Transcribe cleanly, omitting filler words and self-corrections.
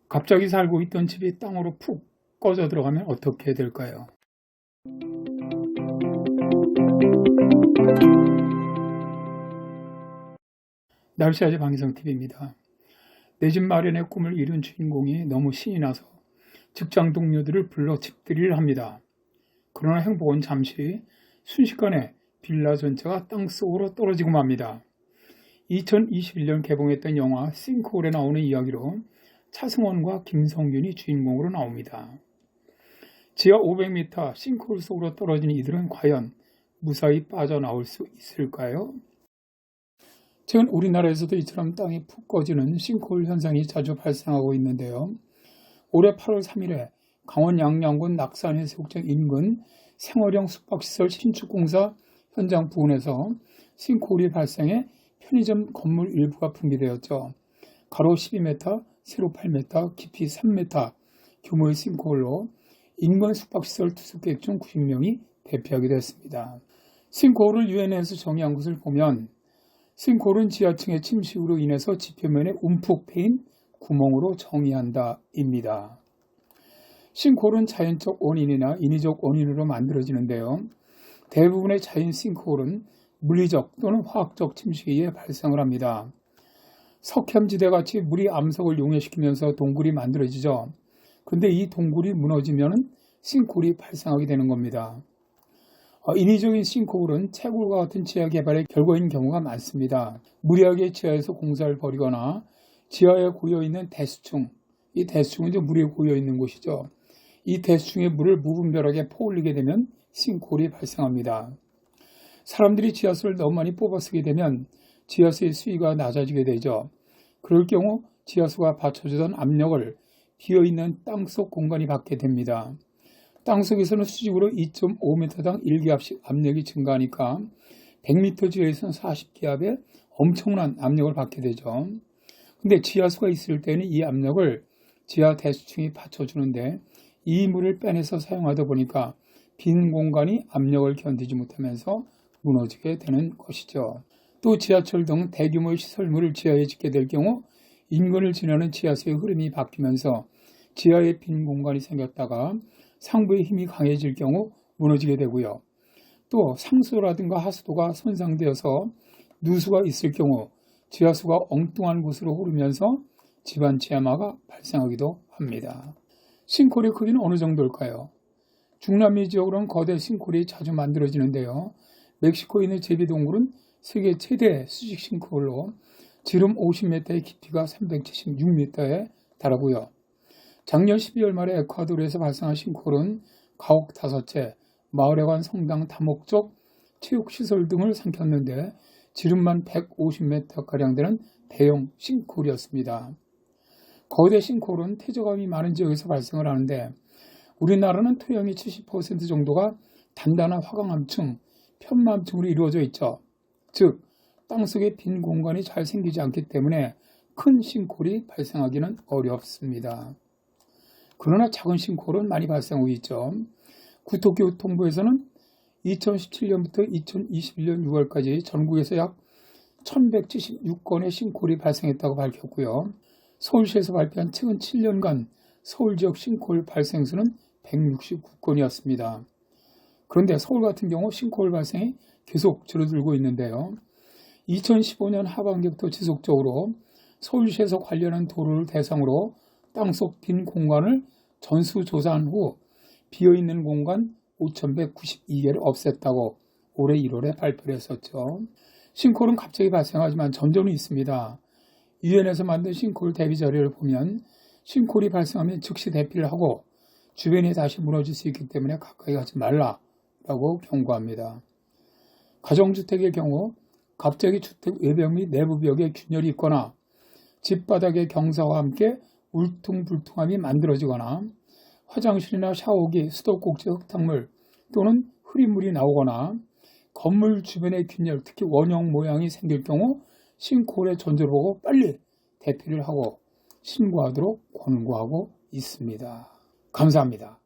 갑자기 살고 있던 집이 땅으로 푹 꺼져 들어가면 어떻게 될까요? 날씨아재 방희성TV입니다. 내 집 마련의 꿈을 이룬 주인공이 너무 신이 나서 직장 동료들을 불러 집들이를 합니다. 그러나 행복은 잠시, 순식간에 빌라 전체가 땅속으로 떨어지고 맙니다. 2021년 개봉했던 영화 싱크홀에 나오는 이야기로 차승원과 김성균이 주인공으로 나옵니다. 지하 500m 싱크홀 속으로 떨어진 이들은 과연 무사히 빠져나올 수 있을까요? 최근 우리나라에서도 이처럼 땅이 푹 꺼지는 싱크홀 현상이 자주 발생하고 있는데요. 올해 8월 3일에 강원 양양군 낙산해수욕장 인근 생활형 숙박시설 신축공사 현장 부근에서 싱크홀이 발생해 편의점 건물 일부가 붕괴되었죠. 가로 12m, 세로 8m, 깊이 3m 규모의 싱크홀로 인근 숙박시설 투숙객 중 90명이 대피하게 됐습니다. 싱크홀을 유엔에서 정의한 것을 보면 싱크홀은 지하층의 침식으로 인해서 지표면에 움푹 패인 구멍으로 정의한다 입니다. 싱크홀은 자연적 원인이나 인위적 원인으로 만들어지는데요. 대부분의 자연 싱크홀은 물리적 또는 화학적 침식에 의해 발생을 합니다. 석혐지대같이 물이 암석을 용해시키면서 동굴이 만들어지죠. 그런데 이 동굴이 무너지면 싱크홀이 발생하게 되는 겁니다. 인위적인 싱크홀은 채굴과 같은 지하 개발의 결과인 경우가 많습니다. 무리하게 지하에서 공사를 벌이거나 지하에 고여있는 대수층, 이 대수층은 이제 물에 고여있는 곳이죠. 이 대수층의 물을 무분별하게 퍼올리게 되면 싱크홀이 발생합니다. 사람들이 지하수를 너무 많이 뽑아 쓰게 되면 지하수의 수위가 낮아지게 되죠. 그럴 경우 지하수가 받쳐주던 압력을 비어있는 땅속 공간이 받게 됩니다. 땅속에서는 수직으로 2.5m당 1기압씩 압력이 증가하니까 100m 지하에서는 40기압의 엄청난 압력을 받게 되죠. 근데 지하수가 있을 때는 이 압력을 지하 대수층이 받쳐주는데 이 물을 빼내서 사용하다 보니까 빈 공간이 압력을 견디지 못하면서 무너지게 되는 것이죠. 또 지하철 등 대규모의 시설물을 지하에 짓게 될 경우 인근을 지나는 지하수의 흐름이 바뀌면서 지하에 빈 공간이 생겼다가 상부의 힘이 강해질 경우 무너지게 되고요. 또 상수도라든가 하수도가 손상되어서 누수가 있을 경우 지하수가 엉뚱한 곳으로 흐르면서 집안 지하마가 발생하기도 합니다. 싱크홀의 크기는 어느 정도일까요? 중남미 지역으로는 거대 싱크홀이 자주 만들어지는데요. 멕시코에 있는 제비동굴은 세계 최대 수직 싱크홀로 지름 50m의 깊이가 376m에 달하고요. 작년 12월 말에 에콰도르에서 발생한 싱크홀은 가옥 5채, 마을에 관 성당 다목적 체육시설 등을 삼켰는데 지름만 150m가량 되는 대형 싱크홀이었습니다. 거대 싱크홀은 퇴적암이 많은 지역에서 발생을 하는데 우리나라는 토양의 70% 정도가 단단한 화강암층, 편마암층으로 이루어져 있죠. 즉, 땅속에 빈 공간이 잘 생기지 않기 때문에 큰 싱크홀이 발생하기는 어렵습니다. 그러나 작은 싱크홀은 많이 발생하고 있죠. 국토교통부에서는 2017년부터 2021년 6월까지 전국에서 약 1176건의 싱크홀이 발생했다고 밝혔고요. 서울시에서 발표한 최근 7년간 서울 지역 싱크홀 발생수는 169건이었습니다. 그런데 서울 같은 경우 싱크홀 발생이 계속 줄어들고 있는데요. 2015년 하반기부터 지속적으로 서울시에서 관련한 도로를 대상으로 땅속 빈 공간을 전수조사한 후 비어있는 공간 5,192개를 없앴다고 올해 1월에 발표를 했었죠. 싱크홀은 갑자기 발생하지만 전조는 있습니다. 유엔에서 만든 싱크홀 대비 자료를 보면 싱크홀이 발생하면 즉시 대피를 하고 주변이 다시 무너질 수 있기 때문에 가까이 가지 말라라고 경고합니다. 가정주택의 경우 갑자기 주택 외벽 및 내부 벽에 균열이 있거나 집 바닥의 경사와 함께 울퉁불퉁함이 만들어지거나 화장실이나 샤워기, 수도꼭지 흙탕물 또는 흐린 물이 나오거나 건물 주변의 균열, 특히 원형 모양이 생길 경우 싱크홀의 전조를 보고 빨리 대피를 하고 신고하도록 권고하고 있습니다. 감사합니다.